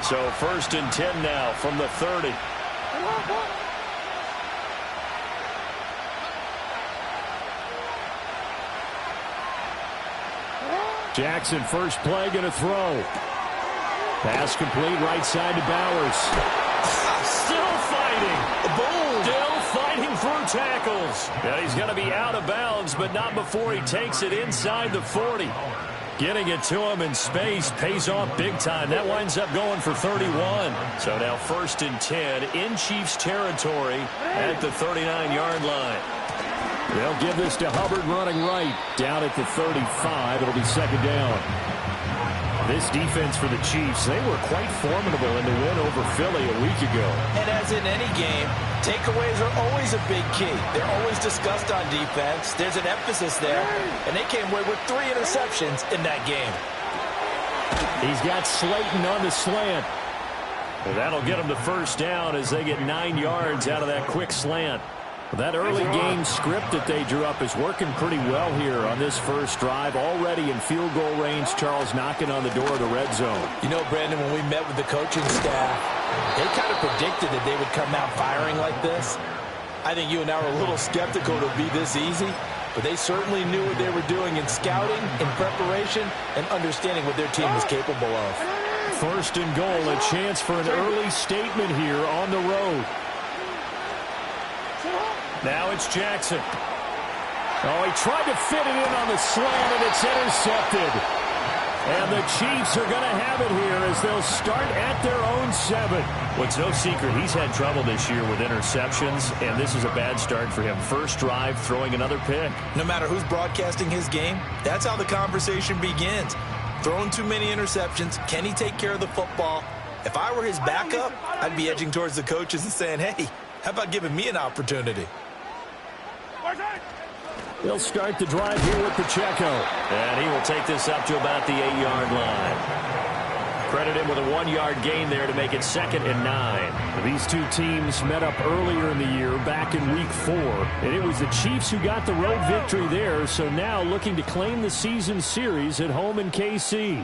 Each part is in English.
So 1st and 10 now from the 30. Jackson, first play, going to throw. Pass complete, right side to Bowers. Still fighting. Boom. Still fighting through tackles. And he's going to be out of bounds, but not before he takes it inside the 40. Getting it to him in space pays off big time. That winds up going for 31. So now 1st and 10 in Chiefs territory at the 39-yard line. They'll give this to Hubbard running right. Down at the 35. It'll be 2nd down. This defense for the Chiefs, they were quite formidable in the win over Philly a week ago. And as in any game, takeaways are always a big key. They're always discussed on defense. There's an emphasis there. And they came away with 3 interceptions in that game. He's got Slayton on the slant. And that'll get him to 1st down as they get 9 yards out of that quick slant. That early game script that they drew up is working pretty well here on this first drive. Already in field goal range, Charles knocking on the door of the red zone. You know, Brandon, when we met with the coaching staff, they kind of predicted that they would come out firing like this. I think you and I were a little skeptical it would be this easy, but they certainly knew what they were doing in scouting, in preparation, and understanding what their team was capable of. 1st and goal, a chance for an early statement here on the road. Now it's Jackson. Oh, he tried to fit it in on the slant, and it's intercepted. And the Chiefs are going to have it here as they'll start at their own 7. Well, it's no secret he's had trouble this year with interceptions, and this is a bad start for him. First drive, throwing another pick. No matter who's broadcasting his game, that's how the conversation begins. Throwing too many interceptions. Can he take care of the football? If I were his backup, I'd be edging towards the coaches and saying, hey, how about giving me an opportunity? He'll start the drive here with Pacheco. And he will take this up to about the 8-yard line. Credit him with a 1-yard gain there to make it 2nd and 9. These two teams met up earlier in the year, back in Week 4. And it was the Chiefs who got the road victory there, so now looking to claim the season series at home in KC.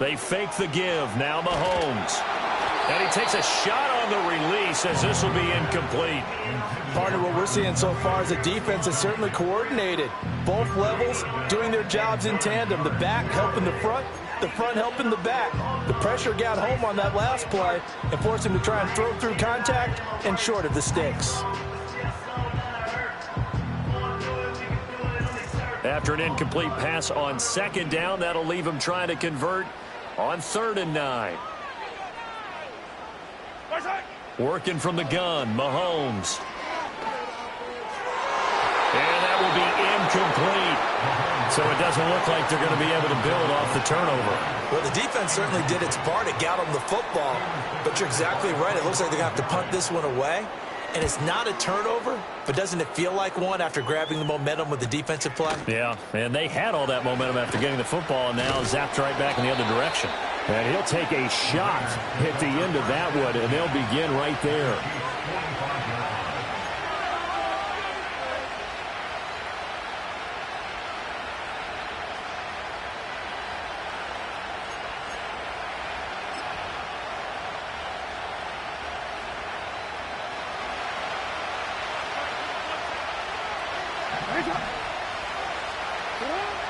They fake the give. Now Mahomes. And he takes a shot on the release as this will be incomplete. Partner, what we're seeing so far is a defense that's certainly coordinated. Both levels doing their jobs in tandem. The back helping the front helping the back. The pressure got home on that last play and forced him to try and throw through contact and short of the sticks. After an incomplete pass on 2nd down, that'll leave him trying to convert on 3rd and 9. Working from the gun, Mahomes. And that will be incomplete. So it doesn't look like they're going to be able to build off the turnover. Well, the defense certainly did its part. It got them the football. But you're exactly right. It looks like they're going to have to punt this one away. And it's not a turnover, but doesn't it feel like one after grabbing the momentum with the defensive play? Yeah, and they had all that momentum after getting the football, and now zapped right back in the other direction. And he'll take a shot at the end of that one, and they'll begin right there.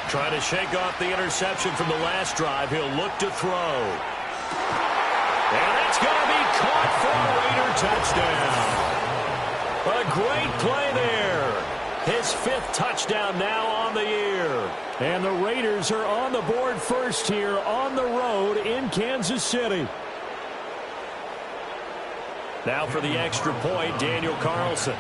Trying to shake off the interception from the last drive. He'll look to throw. And that's going to be caught for a Raider touchdown. A great play there. His 5th touchdown now on the year. And the Raiders are on the board first here on the road in Kansas City. Now for the extra point, Daniel Carlson.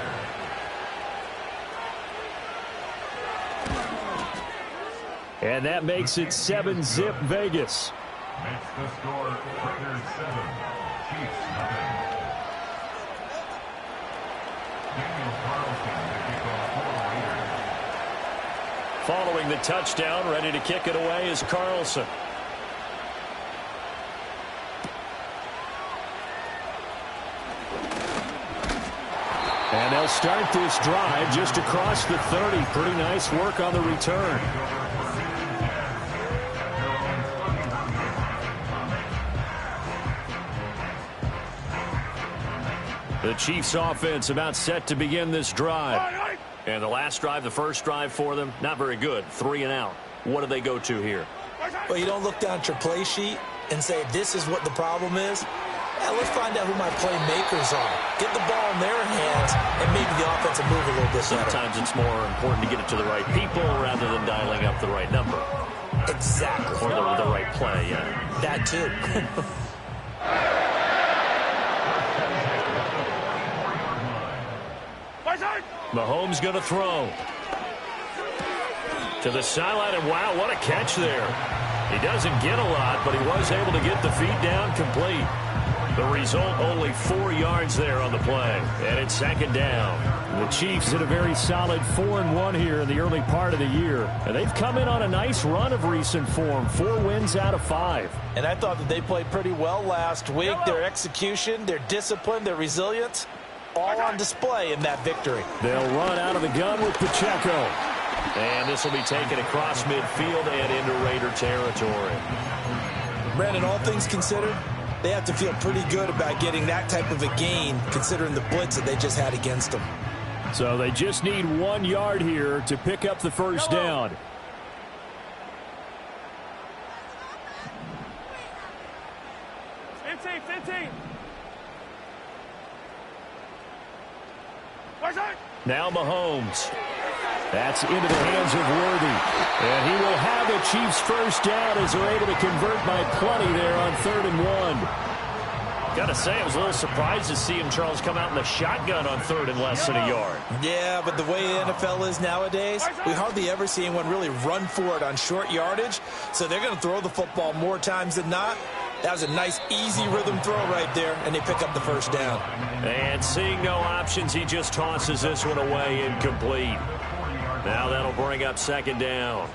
And that makes it 7-zip Vegas. Makes the score Raiders 7, Chiefs nothing. Daniel Carlson to kick off for Raiders. Following the touchdown, ready to kick it away is Carlson. And they'll start this drive just across the 30. Pretty nice work on the return. The Chiefs offense about set to begin this drive. And the last drive, the first drive for them, not very good. 3 and out. What do they go to here? Well, you don't look down at your play sheet and say, this is what the problem is. Yeah, let's find out who my playmakers are. Get the ball in their hands and maybe the offense will move a little bit better. Sometimes it's more important to get it to the right people rather than dialing up the right number. Exactly. Or the right play, yeah. That too. Mahomes going to throw. To the sideline, and wow, what a catch there. He doesn't get a lot, but he was able to get the feet down complete. The result, only 4 yards there on the play, and it's second down. The Chiefs had a very solid 4-1 here in the early part of the year, and they've come in on a nice run of recent form, 4 wins out of 5. And I thought that they played pretty well last week. Their execution, their discipline, their resilience, all on display in that victory. They'll run out of the gun with Pacheco. And this will be taken across midfield and into Raider territory. Brandon, all things considered, they have to feel pretty good about getting that type of a gain considering the blitz that they just had against them. So they just need 1 yard here to pick up the first down. Now Mahomes. That's into the hands of Worthy. And he will have the Chiefs first down as they're able to convert by plenty there on 3rd and 1. Got to say, I was a little surprised to see him, Charles, come out in the shotgun on 3rd and less than a yard. Yeah, but the way the NFL is nowadays, we hardly ever see anyone really run for it on short yardage. So they're going to throw the football more times than not. That was a nice, easy rhythm throw right there, and they pick up the first down. And seeing no options, he just tosses this one away incomplete. Now that'll bring up second down.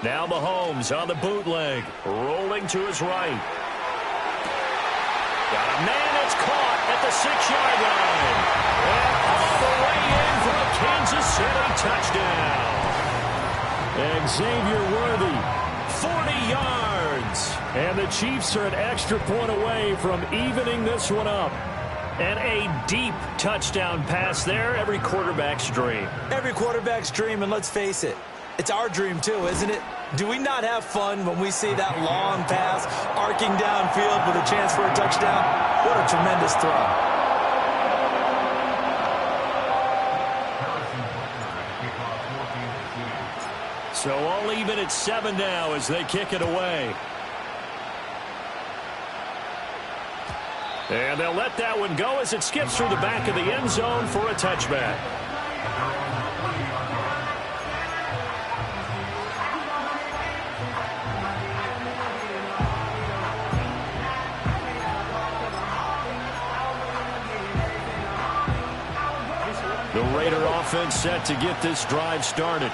Now Mahomes on the bootleg, rolling to his right. Got a man that's caught at the 6-yard line. And all the way in for a Kansas City touchdown. Xavier Worthy, 40 yards. And the Chiefs are an extra point away from evening this one up. And a deep touchdown pass there, every quarterback's dream. Every quarterback's dream, and let's face it, it's our dream too, isn't it? Do we not have fun when we see that long pass arcing downfield with a chance for a touchdown? What a tremendous throw. So all even at 7 now as they kick it away. And they'll let that one go as it skips through the back of the end zone for a touchback. The Raider offense set to get this drive started.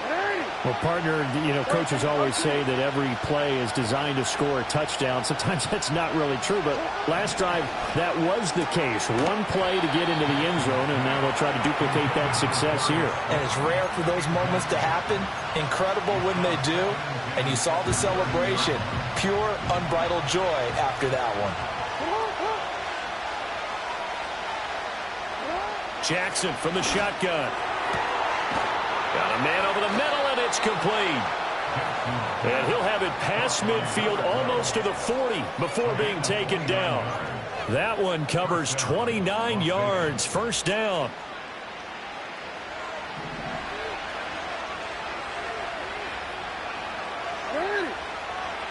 Well, partner, coaches always say that every play is designed to score a touchdown. Sometimes that's not really true, but last drive, that was the case. One play to get into the end zone, and now they'll try to duplicate that success here. And it's rare for those moments to happen. Incredible when they do. And you saw the celebration. Pure, unbridled joy after that one. Jackson from the shotgun. Got a man over the middle, and it's complete. And he'll have it past midfield almost to the 40 before being taken down. That one covers 29 yards, first down.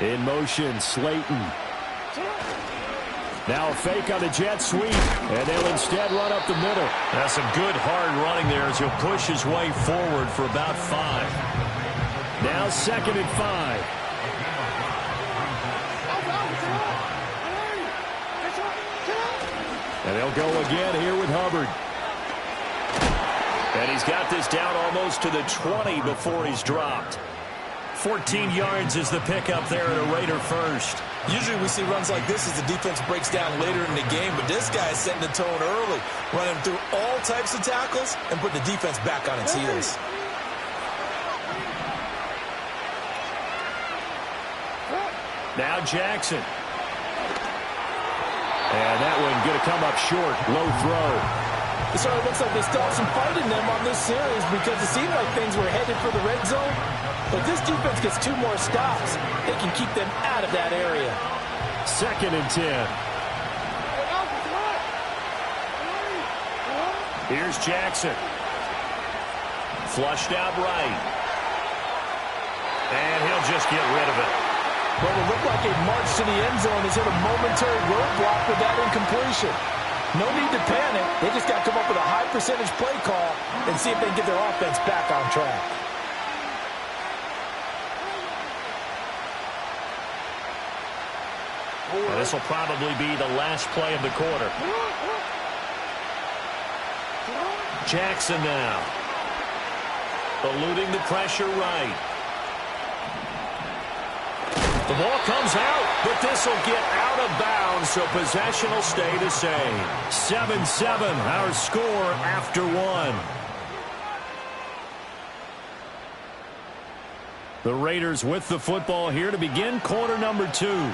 In motion, Slayton. Now a fake on the jet sweep, and they'll instead run up the middle. That's some good hard running there as he'll push his way forward for about 5. Now 2nd and 5. And they'll go again here with Hubbard. And he's got this down almost to the 20 before he's dropped. 14 yards is the pickup there at a Raider first. Usually we see runs like this as the defense breaks down later in the game, but this guy is setting the tone early, running through all types of tackles and putting the defense back on its heels. Now Jackson. And that one going to come up short. Low throw. It certainly looks like they still have some fight in them on this series because it seemed like things were headed for the red zone. But this defense gets 2 more stops. They can keep them out of that area. 2nd and 10. Here's Jackson. Flushed out right. And he'll just get rid of it. Well, it looked like a march to the end zone has hit a momentary roadblock with that incompletion. No need to panic. They just got to come up with a high percentage play call and see if they can get their offense back on track. This will probably be the last play of the quarter. Jackson now. Eluding the pressure right. The ball comes out, but this will get out of bounds, so possession will stay the same. 7-7, our score after 1. The Raiders with the football here to begin quarter number 2.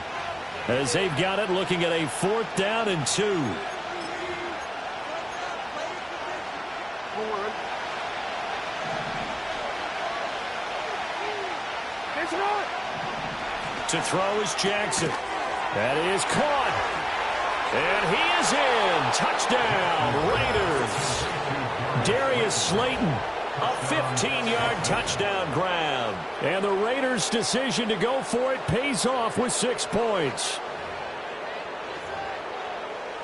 As they've got it, looking at a 4th down and 2. To throw is Jackson. That is caught. And he is in. Touchdown, Raiders. Darius Slayton, a 15-yard touchdown grab. And the Raiders' decision to go for it pays off with 6 points.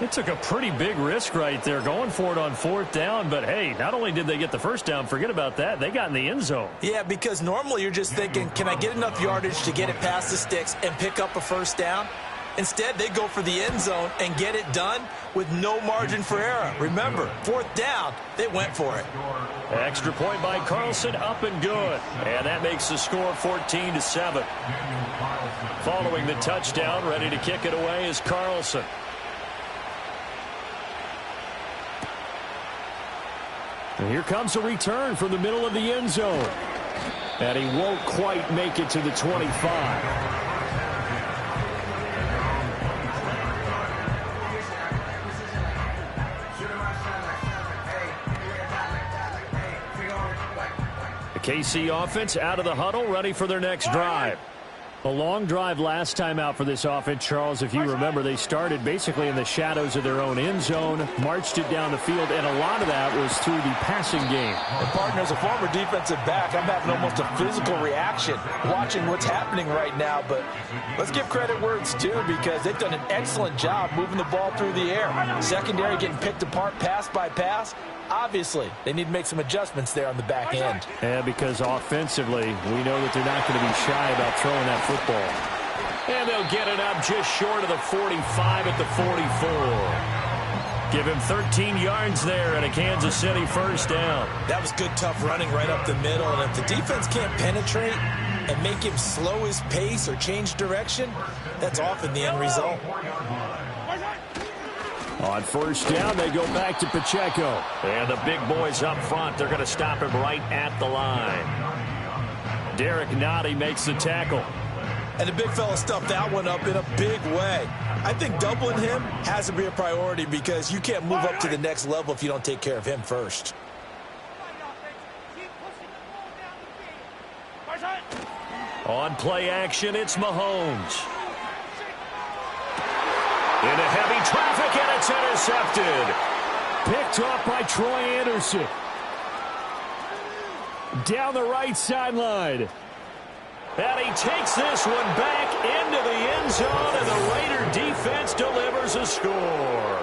It took a pretty big risk right there going for it on 4th down. But, hey, not only did they get the first down, forget about that, they got in the end zone. Yeah, because normally you're just thinking, can I get enough yardage to get it past the sticks and pick up a first down? Instead, they go for the end zone and get it done with no margin for error. Remember, 4th down, they went for it. Extra point by Carlson, up and good. And that makes the score 14-7. Following the touchdown, ready to kick it away is Carlson. And here comes a return from the middle of the end zone. And he won't quite make it to the 25. The KC offense out of the huddle, ready for their next drive. A long drive last time out for this offense, Charles. If you remember, they started basically in the shadows of their own end zone, marched it down the field, and a lot of that was through the passing game. And partner, as a former defensive back, I'm having almost a physical reaction watching what's happening right now. But let's give credit where it's due because they've done an excellent job moving the ball through the air. Secondary getting picked apart pass by pass. Obviously, they need to make some adjustments there on the back end. Yeah, because offensively, we know that they're not going to be shy about throwing that football. And they'll get it up just short of the 45 at the 44. Give him 13 yards there and a Kansas City first down. That was good, tough running right up the middle. And if the defense can't penetrate and make him slow his pace or change direction, that's often the end result. On first down, they go back to Pacheco. And the big boys up front, they're going to stop him right at the line. Derek Nottie makes the tackle. And the big fella stuffed that one up in a big way. I think doubling him has to be a priority because you can't move up to the next level if you don't take care of him first. On play action, it's Mahomes. Into heavy traffic, and it's intercepted. Picked off by Troy Anderson. Down the right sideline. And he takes this one back into the end zone, and the Raider defense delivers a score.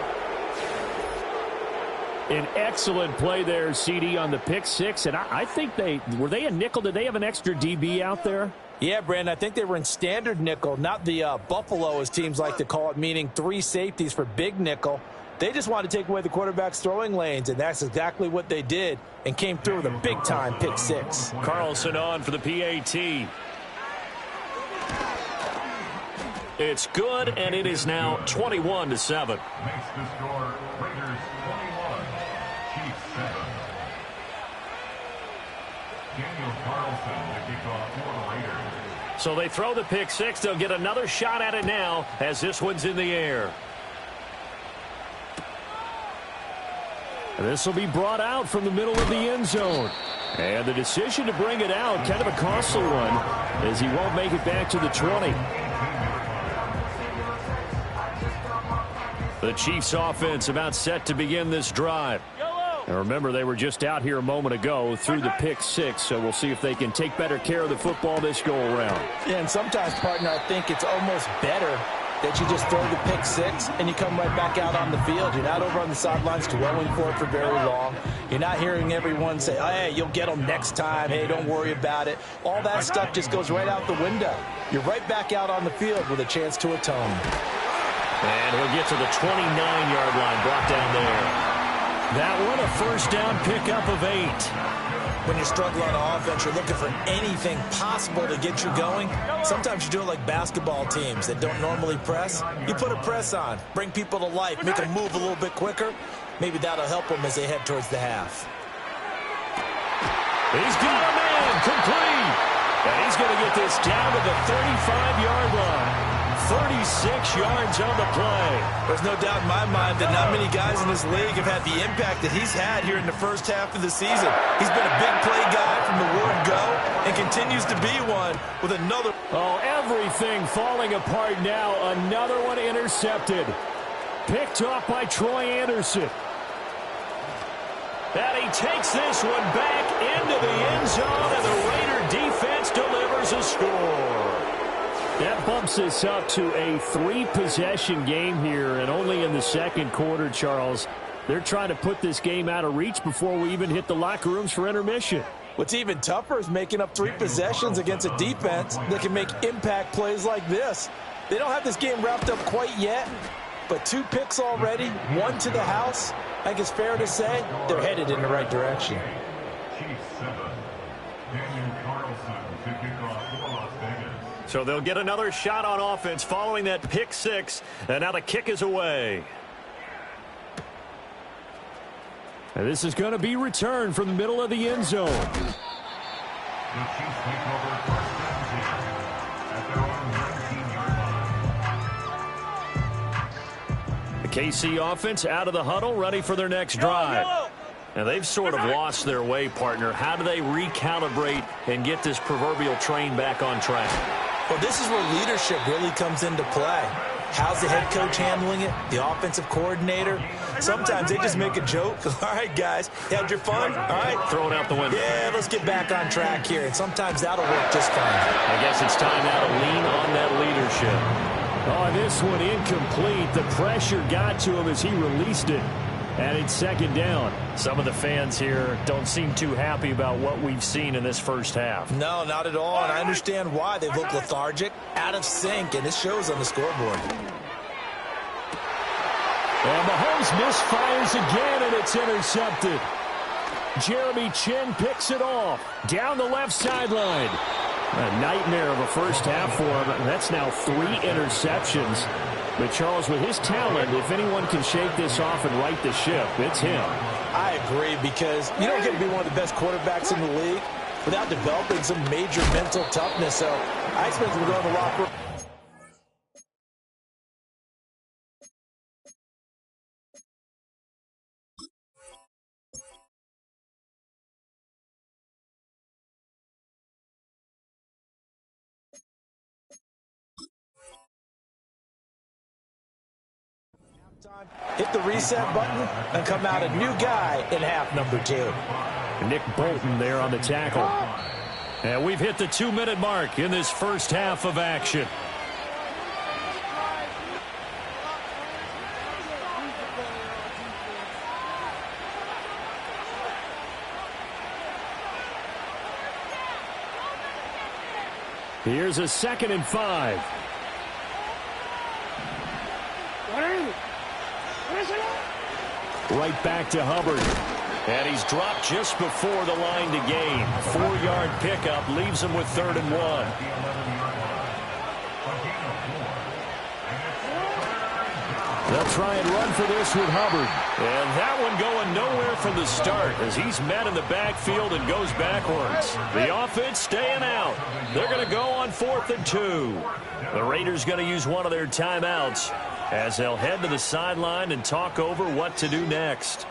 An excellent play there, CD, on the pick six. And I think were they a nickel? Did they have an extra DB out there? Yeah, Brandon, I think they were in standard nickel, not the Buffalo, as teams like to call it, meaning 3 safeties for big nickel. They just wanted to take away the quarterback's throwing lanes, and that's exactly what they did and came through with a big-time pick six. Carlson on for the PAT. It's good, and it is now 21-7. Makes the score Raiders 21, Chiefs 7. Daniel Carlson, the kickoff for the Raiders. So they throw the pick six. They'll get another shot at it now as this one's in the air. This will be brought out from the middle of the end zone. And the decision to bring it out, kind of a costly one, as he won't make it back to the 20. The Chiefs offense about set to begin this drive. And remember, they were just out here a moment ago through the pick six, so we'll see if they can take better care of the football this go-around. Yeah, and sometimes, partner, I think it's almost better that you just throw the pick six and you come right back out on the field. You're not over on the sidelines dwelling for it for very long. You're not hearing everyone say, oh, hey, you'll get them next time. Hey, don't worry about it. All that stuff just goes right out the window. You're right back out on the field with a chance to atone. And he'll get to the 29-yard line, brought down there. That one, a first down pickup of 8. When you struggle on offense, you're looking for anything possible to get you going. Sometimes you do it like basketball teams that don't normally press. You put a press on, bring people to life, make them move a little bit quicker. Maybe that'll help them as they head towards the half. He's got a man, complete. And he's going to get this down to the 35-yard line. 36 yards on the play. There's no doubt in my mind that not many guys in this league have had the impact that he's had here in the first half of the season. He's been a big play guy from the word go and continues to be one with another. Oh, everything falling apart now. Another one intercepted. Picked off by Troy Anderson. And he takes this one back into the end zone, and the Raider defense delivers a score. That bumps us up to a 3-possession game here, and only in the second quarter, Charles. They're trying to put this game out of reach before we even hit the locker rooms for intermission. What's even tougher is making up 3 possessions against a defense that can make impact plays like this. They don't have this game wrapped up quite yet, but 2 picks already, 1 to the house. I think it's fair to say they're headed in the right direction. Chiefs 7. Daniel Carlson to kick off for Las Vegas. So they'll get another shot on offense following that pick 6, and now the kick is away. And this is going to be returned from the middle of the end zone. The Chiefs take over first 17 at their own 19-yard line. The KC offense out of the huddle, ready for their next drive. Now, they've sort of lost their way, partner. How do they recalibrate and get this proverbial train back on track? Well, this is where leadership really comes into play. How's the head coach handling it? The offensive coordinator? Sometimes they just make a joke. All right, guys, you had your fun? All right. Throw it out the window. Yeah, let's get back on track here. And sometimes that'll work just fine. I guess it's time now to lean on that leadership. Oh, this one incomplete. The pressure got to him as he released it. And it's second down. Some of the fans here don't seem too happy about what we've seen in this first half. No, not at all, and I understand why. They look lethargic, out of sync, and it shows on the scoreboard. And Mahomes misfires again, and it's intercepted. Jeremy Chin picks it off. Down the left sideline. A nightmare of a first half for him. That's now 3 interceptions. But, Charles, with his talent, if anyone can shake this off and right the ship, it's him. I agree, because you don't get to be one of the best quarterbacks in the league without developing some major mental toughness. So I expect him to go in the locker room. Hit the reset button and come out a new guy in half number 2. Nick Bolton there on the tackle. And we've hit the 2-minute mark in this first half of action. Here's a 2nd and 5. Right back to Hubbard. And he's dropped just before the line to gain. 4-yard pickup leaves him with 3rd and 1. They'll try and run for this with Hubbard. And that one going nowhere from the start as he's met in the backfield and goes backwards. The offense staying out. They're going to go on 4th and 2. The Raiders going to use one of their timeouts as they'll head to the sideline and talk over what to do next.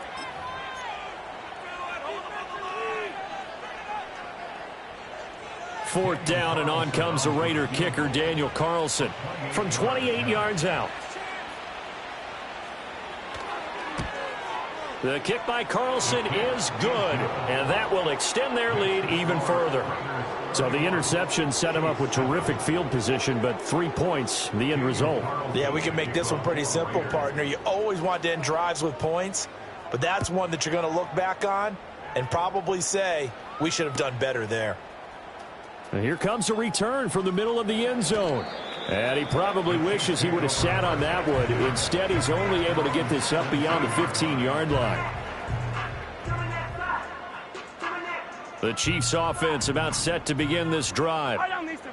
4th down, and on comes the Raider kicker, Daniel Carlson, from 28 yards out. The kick by Carlson is good, and that will extend their lead even further. So the interception set him up with terrific field position, but 3 points, the end result. Yeah, we can make this one pretty simple, partner. You always want to end drives with points, but that's one that you're going to look back on and probably say, we should have done better there. And here comes a return from the middle of the end zone. And he probably wishes he would have sat on that one. Instead, he's only able to get this up beyond the 15-yard line. The Chiefs offense about set to begin this drive.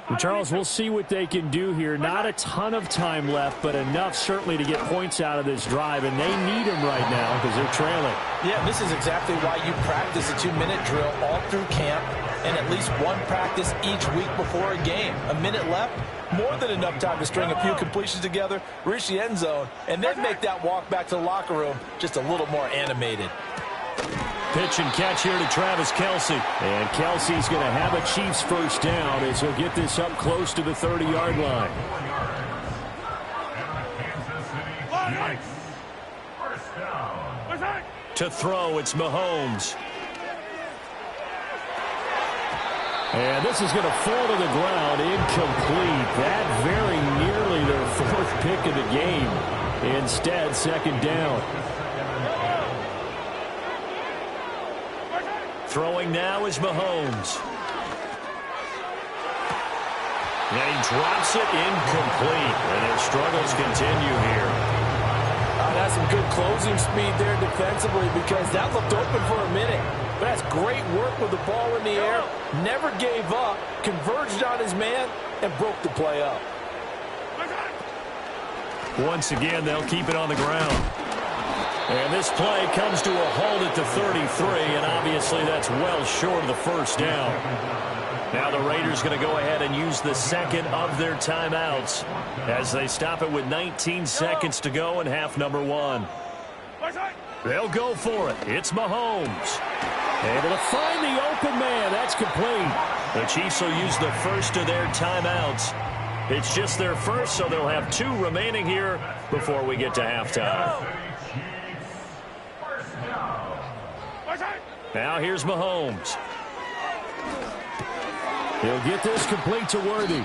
And Charles, we'll see what they can do here. Not a ton of time left, but enough certainly to get points out of this drive. And they need them right now because they're trailing. Yeah, this is exactly why you practice a 2-minute drill all through camp and at least one practice each week before a game. A minute left, more than enough time to string a few completions together, reach the end zone, and then make that walk back to the locker room just a little more animated. Pitch and catch here to Travis Kelce. And Kelce's going to have a Chiefs first down as he'll get this up close to the 30-yard line. To throw, it's Mahomes. And this is going to fall to the ground, incomplete. That very nearly their 4th pick of the game. Instead, 2nd down. Throwing now is Mahomes. And he drops it incomplete. And their struggles continue here. That's some good closing speed there defensively because that looked open for a minute. But that's great work with the ball in the air. Never gave up, converged on his man, and broke the play up. Once again, they'll keep it on the ground. And this play comes to a halt at the 33, and obviously that's well short of the first down. Now the Raiders going to go ahead and use the second of their timeouts as they stop it with 19 seconds to go in half number 1. They'll go for it. It's Mahomes. Able to find the open man. That's complete. The Chiefs will use the first of their timeouts. It's just their first, so they'll have 2 remaining here before we get to halftime. Now here's Mahomes. He'll get this complete to Worthy.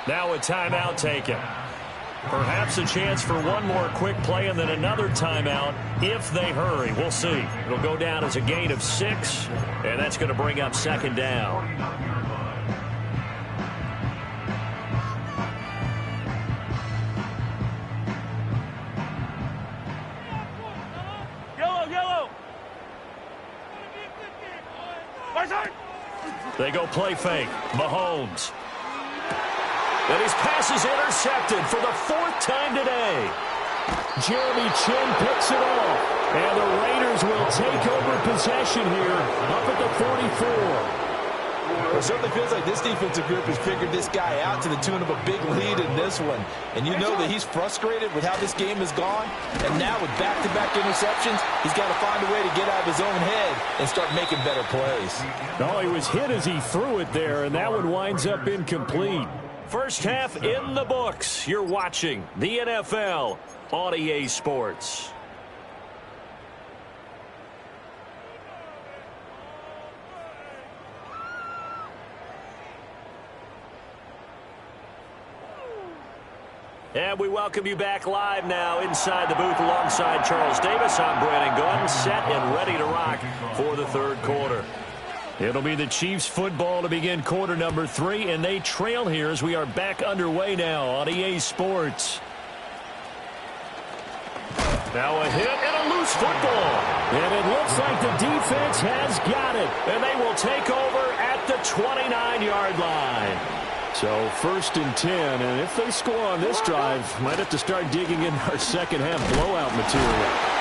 Now a timeout taken. Perhaps a chance for one more quick play and then another timeout if they hurry. We'll see. It'll go down as a gain of 6, and that's going to bring up 2nd down. Yellow. They go play fake. Mahomes. And his pass is intercepted for the 4th time today. Jeremy Chin picks it off. And the Raiders will take over possession here up at the 44. It certainly feels like this defensive group has figured this guy out to the tune of a big lead in this one. And you know that he's frustrated with how this game has gone. And now with back-to-back interceptions, he's got to find a way to get out of his own head and start making better plays. No, he was hit as he threw it there, and that one winds up incomplete. First half in the books. You're watching the NFL on EA Sports. And we welcome you back live now inside the booth alongside Charles Davis. I'm Brandon Gaudin, set and ready to rock for the 3rd quarter. It'll be the Chiefs football to begin quarter number 3, and they trail here as we are back underway now on EA Sports. Now a hit and a loose football. And it looks like the defense has got it. And they will take over at the 29-yard line. So 1st and 10, and if they score on this drive, might have to start digging in our second half blowout material.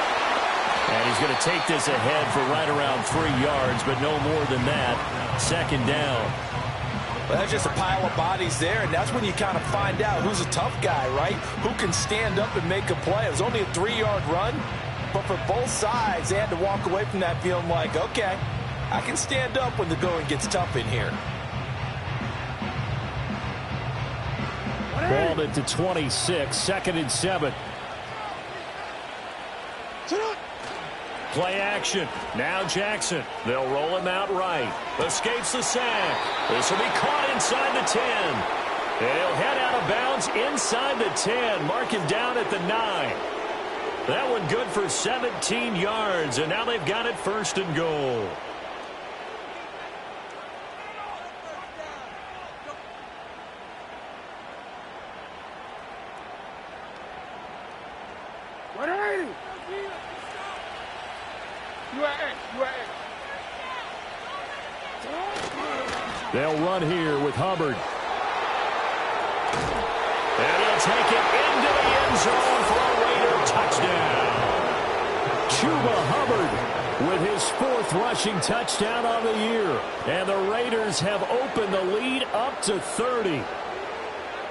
And he's going to take this ahead for right around 3 yards, but no more than that. 2nd down. Well, that's just a pile of bodies there, and that's when you kind of find out who's a tough guy, right? Who can stand up and make a play. It was only a 3-yard run, but for both sides, they had to walk away from that feeling like, okay, I can stand up when the going gets tough in here. Balled it to 26, 2nd and 7. Play action. Now Jackson. They'll roll him out right. Escapes the sack. This will be caught inside the 10. He'll head out of bounds inside the 10. Mark him down at the 9. That one good for 17 yards, and now they've got it 1st and goal. They'll run here with Hubbard. And he'll take it into the end zone for a Raider touchdown. Chuba Hubbard with his 4th rushing touchdown on the year. And the Raiders have opened the lead up to 30.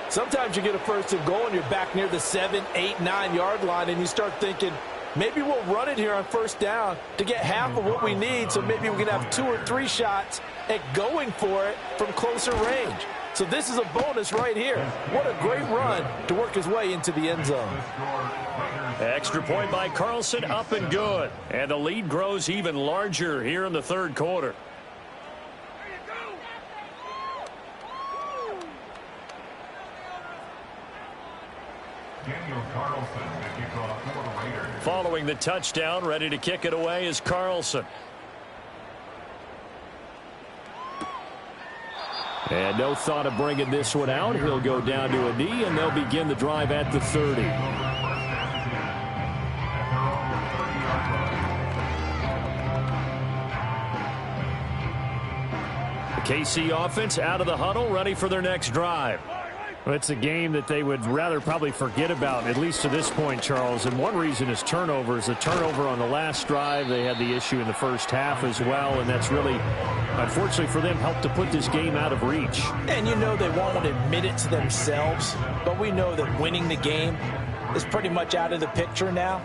Sometimes you get a 1st and goal and you're back near the 7, 8, 9 yard line and you start thinking, maybe we'll run it here on 1st down to get half of what we need, so maybe we can have 2 or 3 shots at going for it from closer range. So this is a bonus right here. What a great run to work his way into the end zone. Extra point by Carlson, up and good. And the lead grows even larger here in the 3rd quarter. Daniel Carlson, the kickoff for the Raiders. Following the touchdown, ready to kick it away is Carlson. And no thought of bringing this one out. He'll go down to a knee, and they'll begin the drive at the 30. The KC offense out of the huddle, ready for their next drive. Well, it's a game that they would rather probably forget about, at least to this point, Charles. And one reason is turnovers. The turnover on the last drive, they had the issue in the 1st half as well. And that's really, unfortunately for them, helped to put this game out of reach. And you know they won't admit it to themselves, but we know that winning the game is pretty much out of the picture now.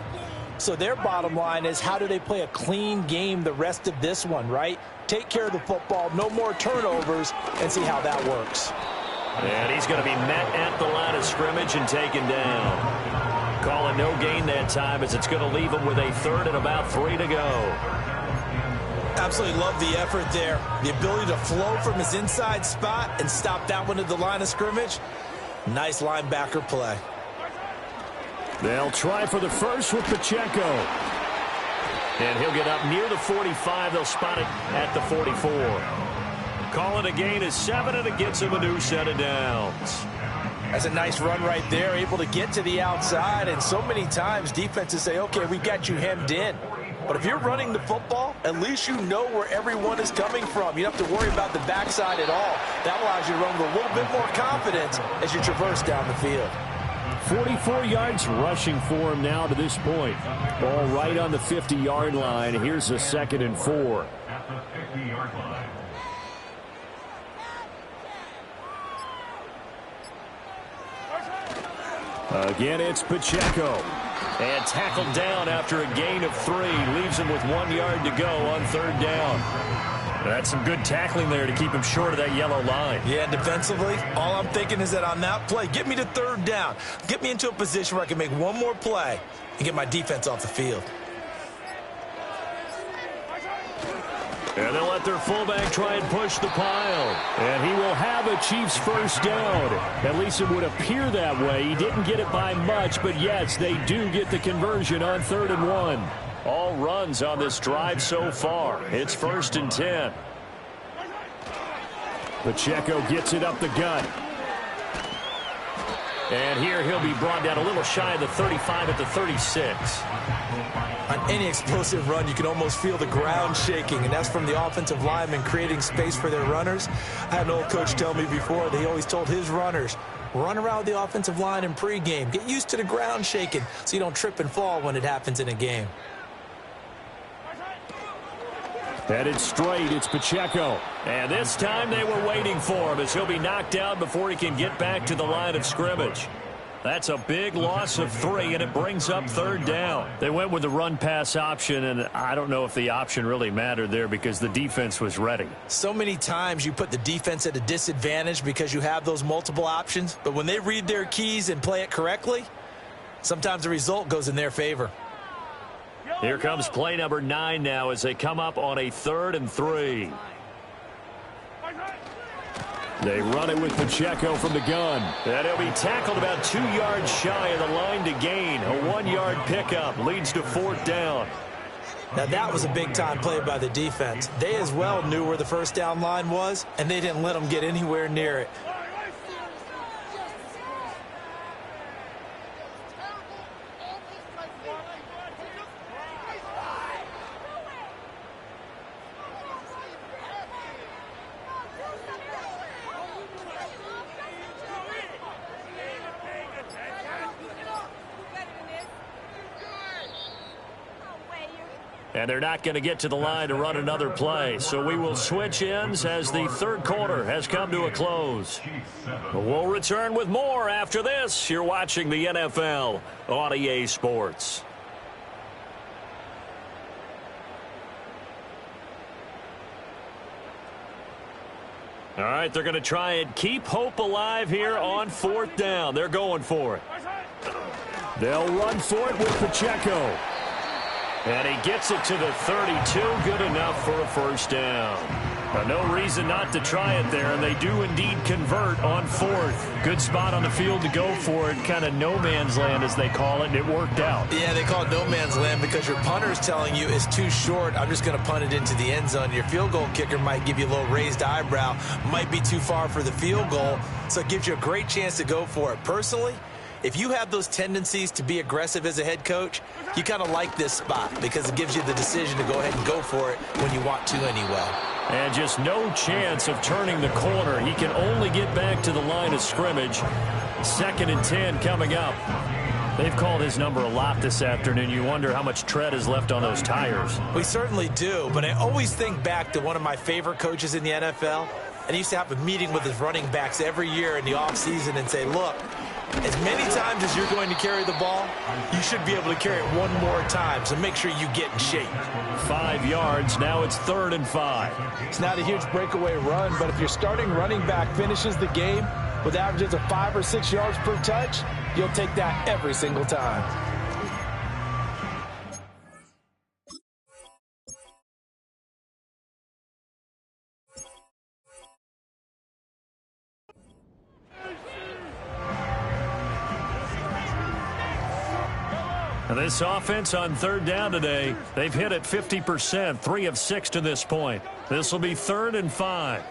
So their bottom line is, how do they play a clean game the rest of this one, right? Take care of the football, no more turnovers, and see how that works. And he's going to be met at the line of scrimmage and taken down. Calling no gain that time, as it's going to leave him with a 3rd and about 3 to go. Absolutely love the effort there. The ability to flow from his inside spot and stop that one at the line of scrimmage. Nice linebacker play. They'll try for the 1st with Pacheco. And he'll get up near the 45. They'll spot it at the 44. Calling a gain of 7, and it gets him a new set of downs. That's a nice run right there, able to get to the outside. And so many times defenses say, okay, we got you hemmed in. But if you're running the football, at least you know where everyone is coming from. You don't have to worry about the backside at all. That allows you to run with a little bit more confidence as you traverse down the field. 44 yards rushing for him now to this point. Ball right on the 50-yard line. Here's a 2nd and 4. At the 50-yard line. Again, it's Pacheco. And tackled down after a gain of 3. Leaves him with 1 yard to go on 3rd down. That's some good tackling there to keep him short of that yellow line. Yeah, defensively, all I'm thinking is that on that play, get me to 3rd down. Get me into a position where I can make one more play and get my defense off the field. And they'll let their fullback try and push the pile. And he will have a Chiefs 1st down. At least it would appear that way. He didn't get it by much, but yes, they do get the conversion on 3rd and 1. All runs on this drive so far. It's 1st and 10. Pacheco gets it up the gut. And here he'll be brought down a little shy of the 35 at the 36. On any explosive run, you can almost feel the ground shaking, and that's from the offensive linemen creating space for their runners. I had an old coach tell me before, they always told his runners, run around the offensive line in pregame. Get used to the ground shaking so you don't trip and fall when it happens in a game. Headed straight, it's Pacheco. And this time they were waiting for him, as he'll be knocked out before he can get back to the line of scrimmage. That's a big loss of 3, and it brings up 3rd down. They went with the run-pass option, and I don't know if the option really mattered there because the defense was ready. So many times you put the defense at a disadvantage because you have those multiple options, but when they read their keys and play it correctly, sometimes the result goes in their favor. Here comes play number 9 now as they come up on a 3rd and 3. They run it with Pacheco from the gun. And he'll be tackled about 2 yards shy of the line to gain. A 1-yard pickup leads to 4th down. Now that was a big-time play by the defense. They as well knew where the first down line was, and they didn't let them get anywhere near it. And they're not going to get to the line to run another play. So we will switch ends as the 3rd quarter has come to a close. We'll return with more after this. You're watching the NFL on EA Sports. All right, they're going to try and keep hope alive here on 4th down. They're going for it. They'll run for it with Pacheco. And he gets it to the 32. Good enough for a 1st down. No reason not to try it there, and they do indeed convert on 4th. Good spot on the field to go for it. Kind of no man's land, as they call it, and it worked out. Yeah, they call it no man's land because your punter's telling you it's too short. I'm just going to punt it into the end zone. Your field goal kicker might give you a little raised eyebrow. Might be too far for the field goal, so it gives you a great chance to go for it. Personally, if you have those tendencies to be aggressive as a head coach, you kind of like this spot because it gives you the decision to go ahead and go for it when you want to anyway. And just no chance of turning the corner. He can only get back to the line of scrimmage. 2nd and 10 coming up. They've called his number a lot this afternoon. You wonder how much tread is left on those tires. We certainly do, but I always think back to one of my favorite coaches in the NFL, and he used to have a meeting with his running backs every year in the offseason and say, look, as many times as you're going to carry the ball, you should be able to carry it one more time, so make sure you get in shape. 5 yards, now it's 3rd and 5. It's not a huge breakaway run, but if your starting running back finishes the game with averages of 5 or 6 yards per touch, you'll take that every single time. This offense on 3rd down today, they've hit it 50%, 3 of 6 to this point. This will be 3rd and 5.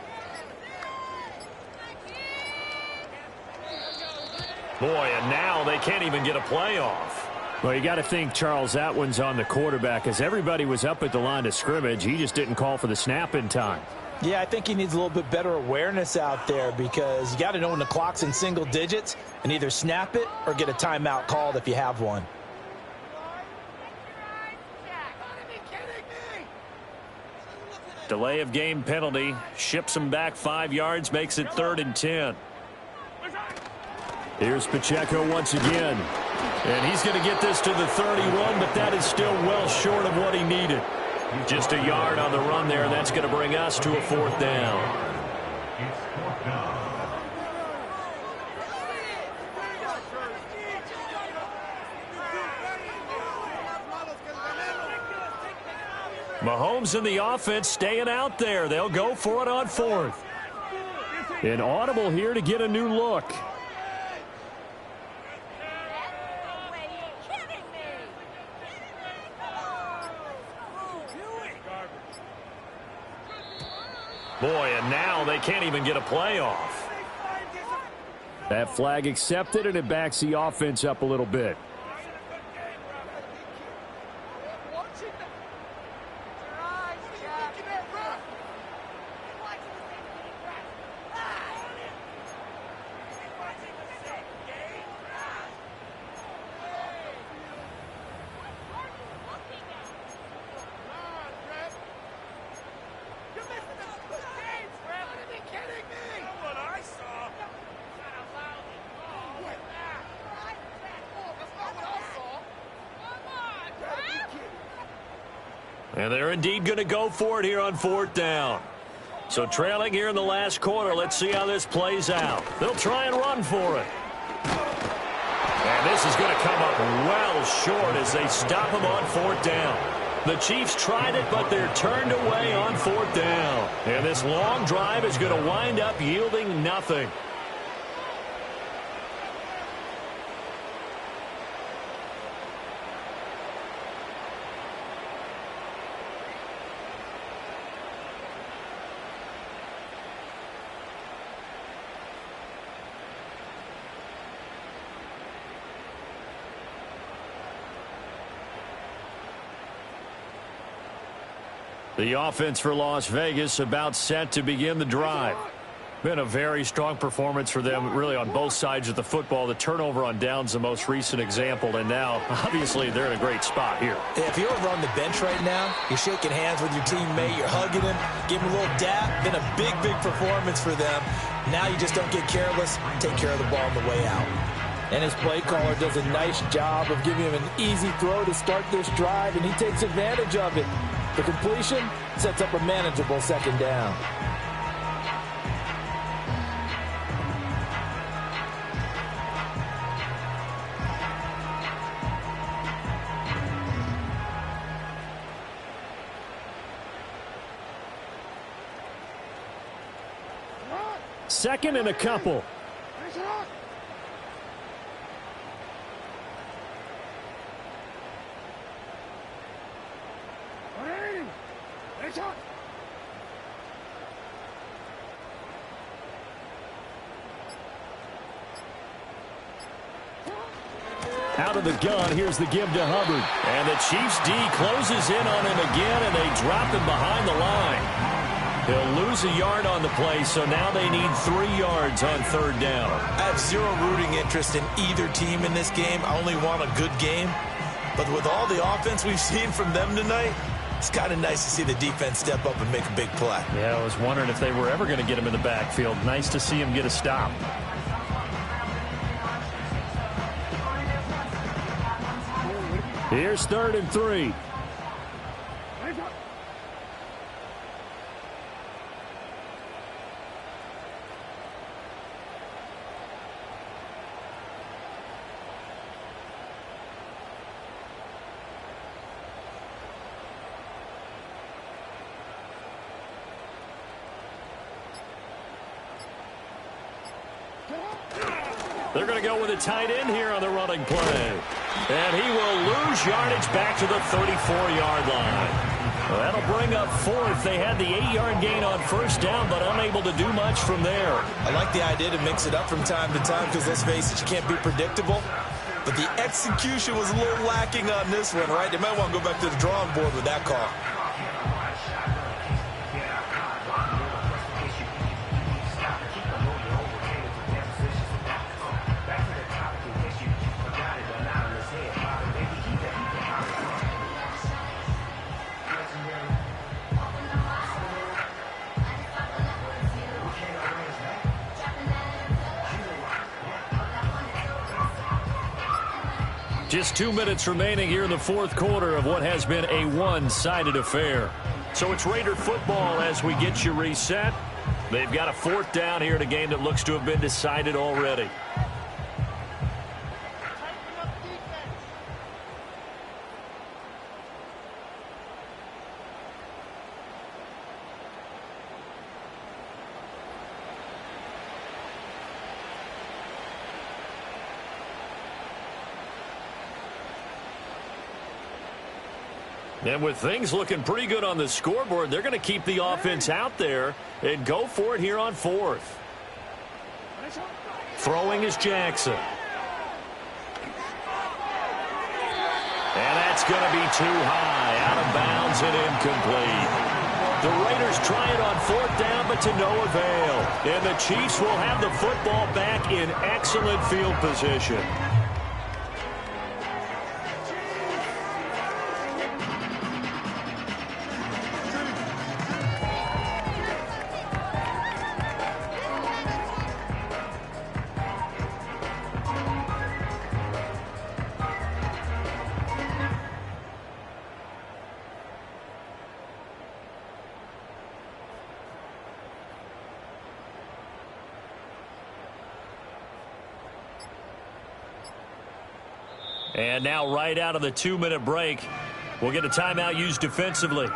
Boy, and now they can't even get a play off. Well, you got to think, Charles, that one's on the quarterback. As everybody was up at the line of scrimmage, he just didn't call for the snap in time. Yeah, I think he needs a little bit better awareness out there because you got to know when the clock's in single digits and either snap it or get a timeout called if you have one. Delay of game penalty ships him back 5 yards, makes it 3rd and 10. Here's Pacheco once again. And he's going to get this to the 31, but that is still well short of what he needed. Just a yard on the run there, and that's going to bring us to a 4th down. It's 4th down. Mahomes and the offense staying out there. They'll go for it on 4th. An audible here to get a new look. Boy, and now they can't even get a play off. That flag accepted, and it backs the offense up a little bit. And they're indeed going to go for it here on 4th down. So trailing here in the last quarter, let's see how this plays out. They'll try and run for it. And this is going to come up well short as they stop him on 4th down. The Chiefs tried it, but they're turned away on 4th down. And this long drive is going to wind up yielding nothing. The offense for Las Vegas about set to begin the drive. Been a very strong performance for them, really, on both sides of the football. The turnover on downs, the most recent example, and now, obviously, they're in a great spot here. If you're over on the bench right now, you're shaking hands with your teammate, you're hugging him, giving him a little dap. Been a big, big performance for them. Now you just don't get careless. Take care of the ball on the way out. And his play caller does a nice job of giving him an easy throw to start this drive, and he takes advantage of it. The completion sets up a manageable 2nd down. Second and a couple. Out of the gun, here's the give to Hubbard. And the Chiefs D closes in on him again, and they drop him behind the line. He'll lose a yard on the play, so now they need 3 yards on 3rd down. I have zero rooting interest in either team in this game. I only want a good game. But with all the offense we've seen from them tonight, it's kind of nice to see the defense step up and make a big play. Yeah, I was wondering if they were ever going to get him in the backfield. Nice to see him get a stop. Here's 3rd and 3. They're going to go with a tight end here on the running play. And he will lose yardage back to the 34-yard line. Well, that'll bring up 4th. They had the 8-yard gain on 1st down, but unable to do much from there. I like the idea to mix it up from time to time because, let's face it, you can't be predictable. But the execution was a little lacking on this one, right? They might want to go back to the drawing board with that call. Just 2 minutes remaining here in the 4th quarter of what has been a one-sided affair. So it's Raider football as we get you reset. They've got a 4th down here in a game that looks to have been decided already. And with things looking pretty good on the scoreboard, they're going to keep the offense out there and go for it here on 4th. Throwing is Jackson. And that's going to be too high. Out of bounds and incomplete. The Raiders try it on 4th down, but to no avail. And the Chiefs will have the football back in excellent field position. And now right out of the 2-minute break, we'll get a timeout used defensively.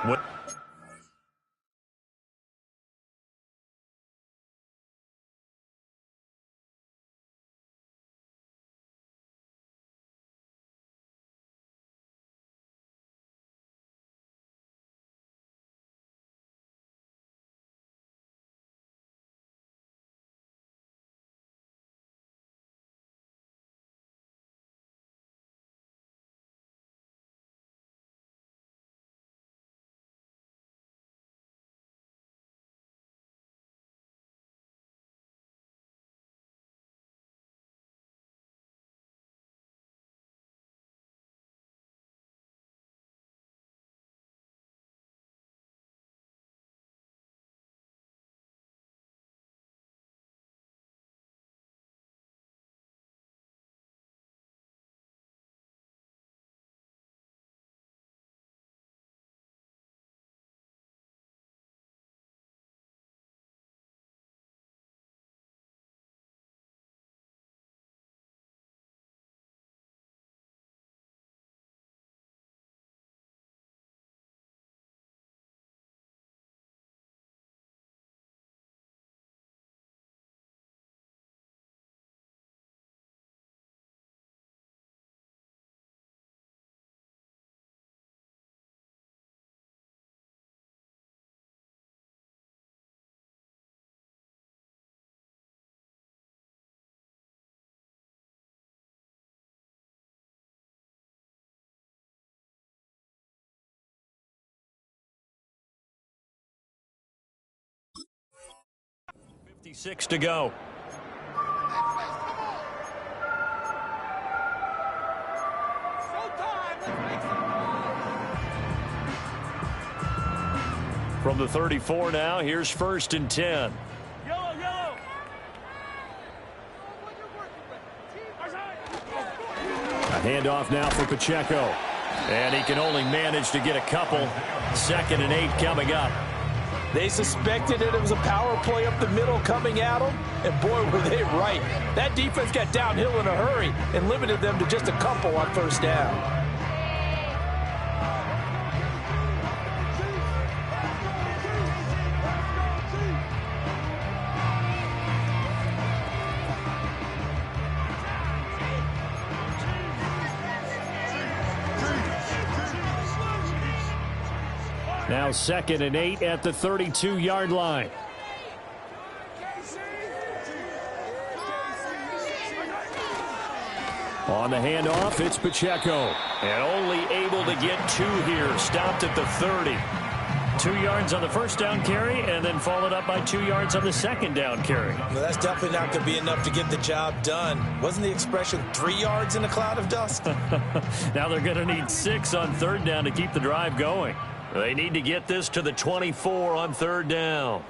.56 to go. From the 34 now, here's 1st and 10. Yellow. A handoff now for Pacheco. And he can only manage to get a couple. 2nd and 8 coming up. They suspected it was a power play up the middle coming at them, and boy, were they right. That defense got downhill in a hurry and limited them to just a couple on 1st down. Now 2nd and 8 at the 32-yard line. On the handoff, it's Pacheco. And only able to get 2 here. Stopped at the 30. 2 yards on the 1st down carry, and then followed up by 2 yards on the 2nd down carry. Well, that's definitely not going to be enough to get the job done. Wasn't the expression 3 yards in a cloud of dust? Now they're going to need 6 on 3rd down to keep the drive going. They need to get this to the 24 on 3rd down.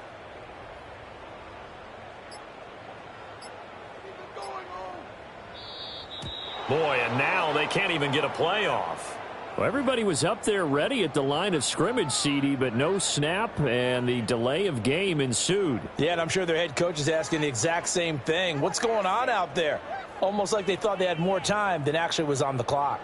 Boy, and now they can't even get a playoff. Well, everybody was up there ready at the line of scrimmage, CD, but no snap, and the delay of game ensued. Yeah, and I'm sure their head coach is asking the exact same thing. What's going on out there? Almost like they thought they had more time than actually was on the clock.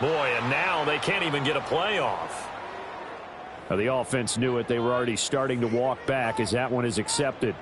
Boy, and now they can't even get a playoff. Now, the offense knew it. They were already starting to walk back as that one is accepted.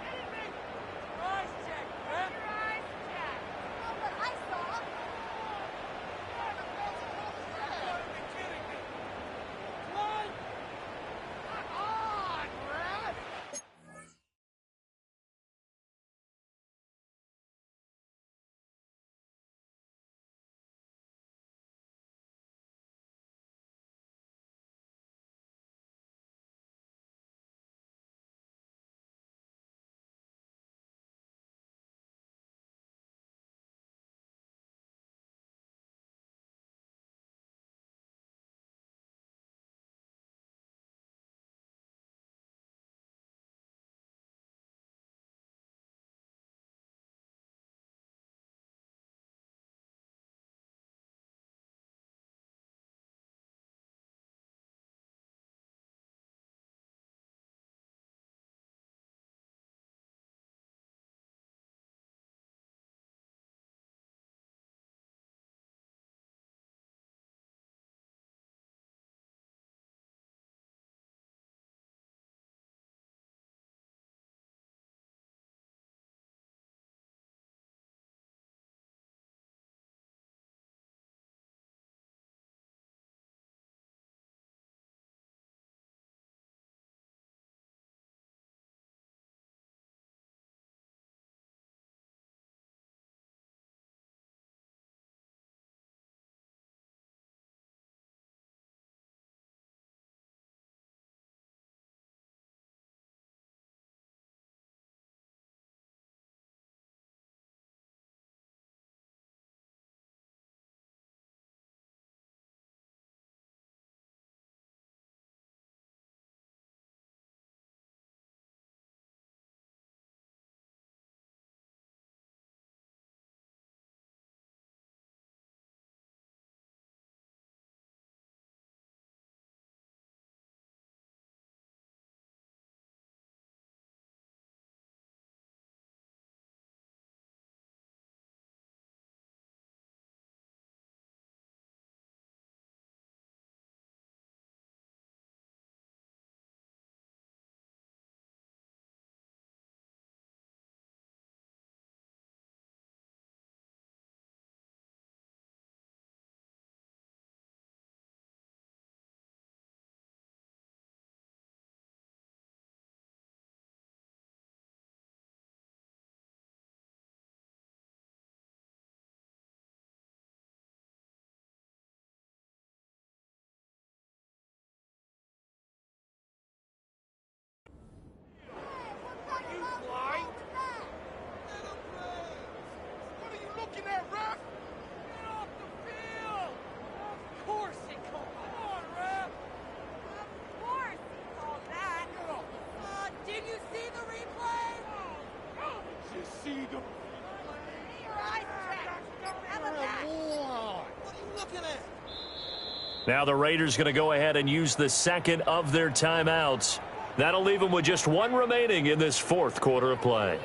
Now the Raiders going to go ahead and use the second of their timeouts. That'll leave them with just one remaining in this fourth quarter of play.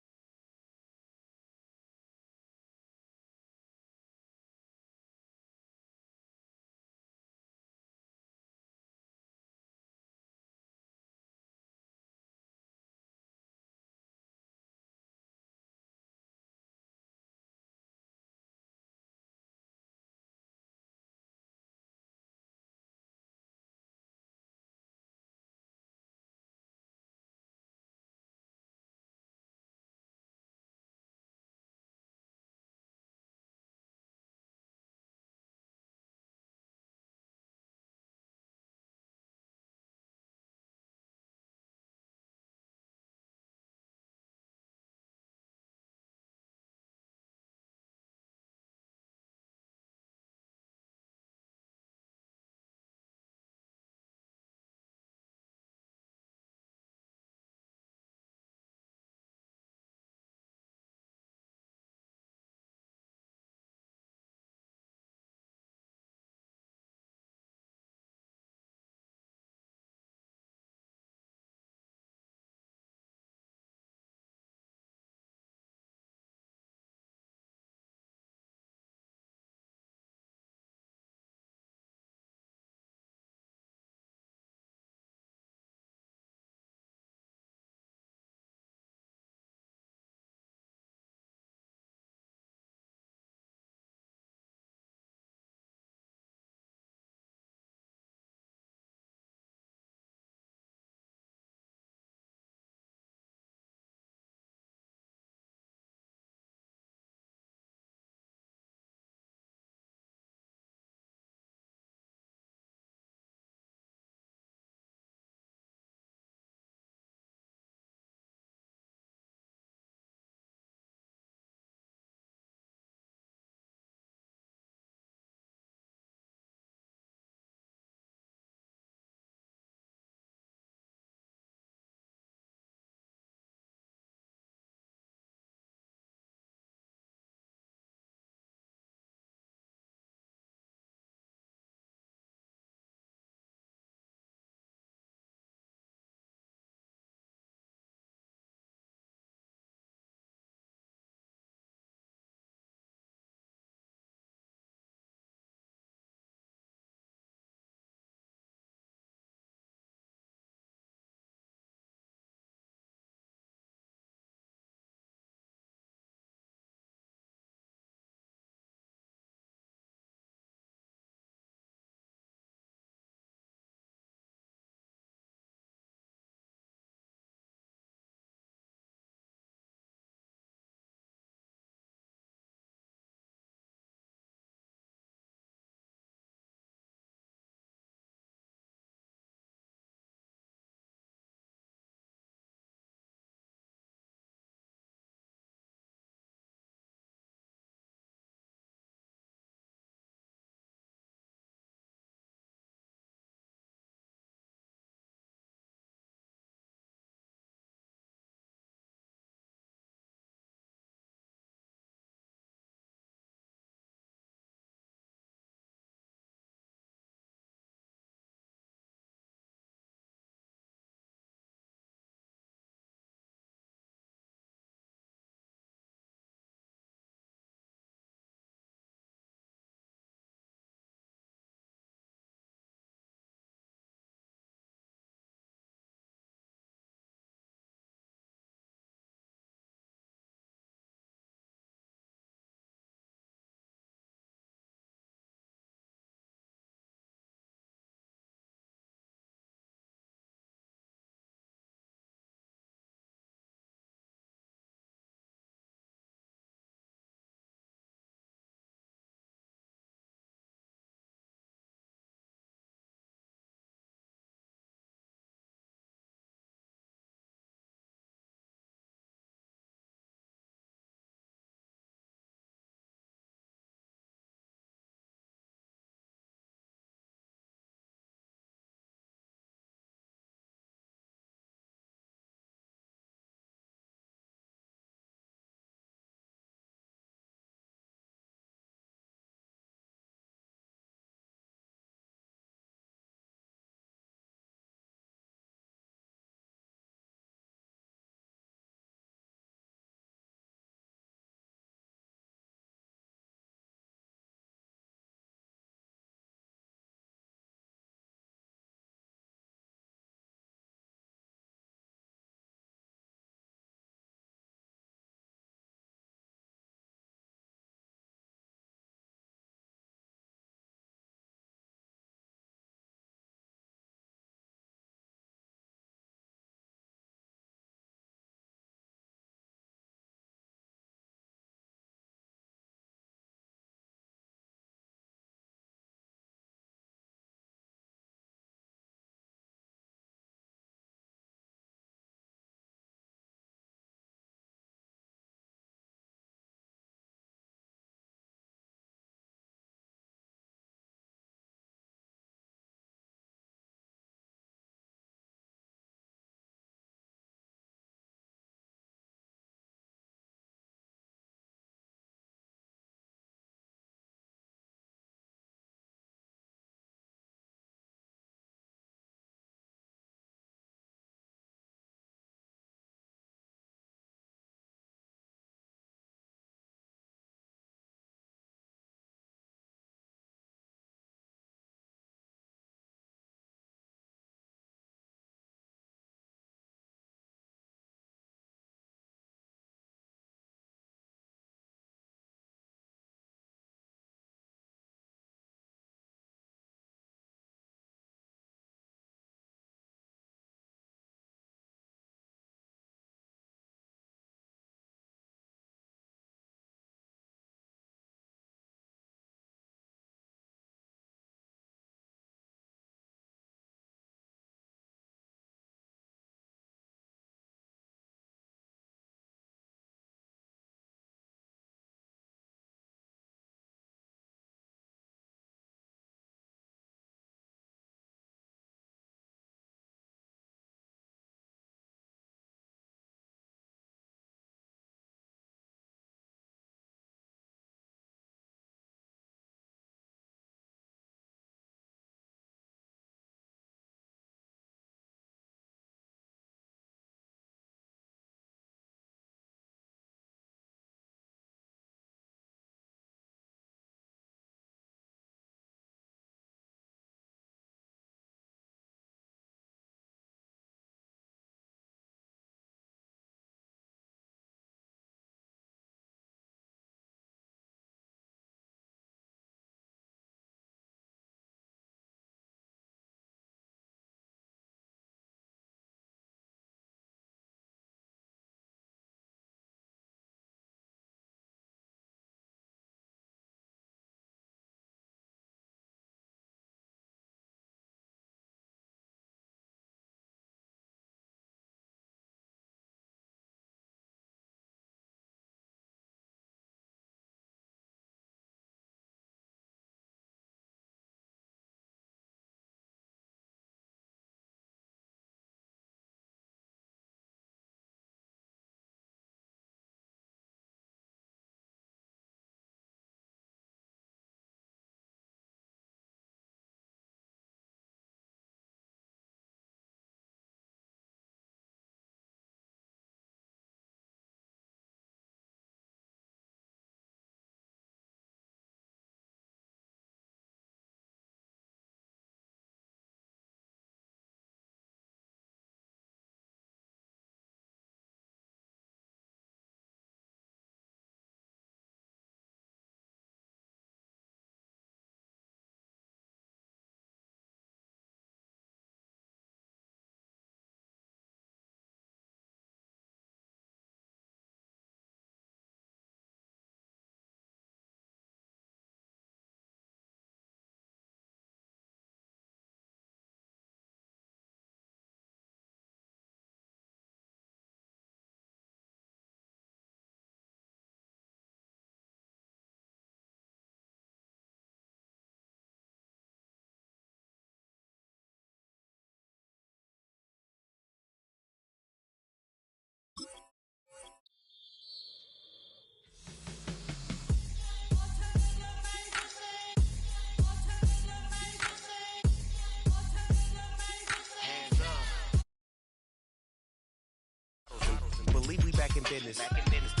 business.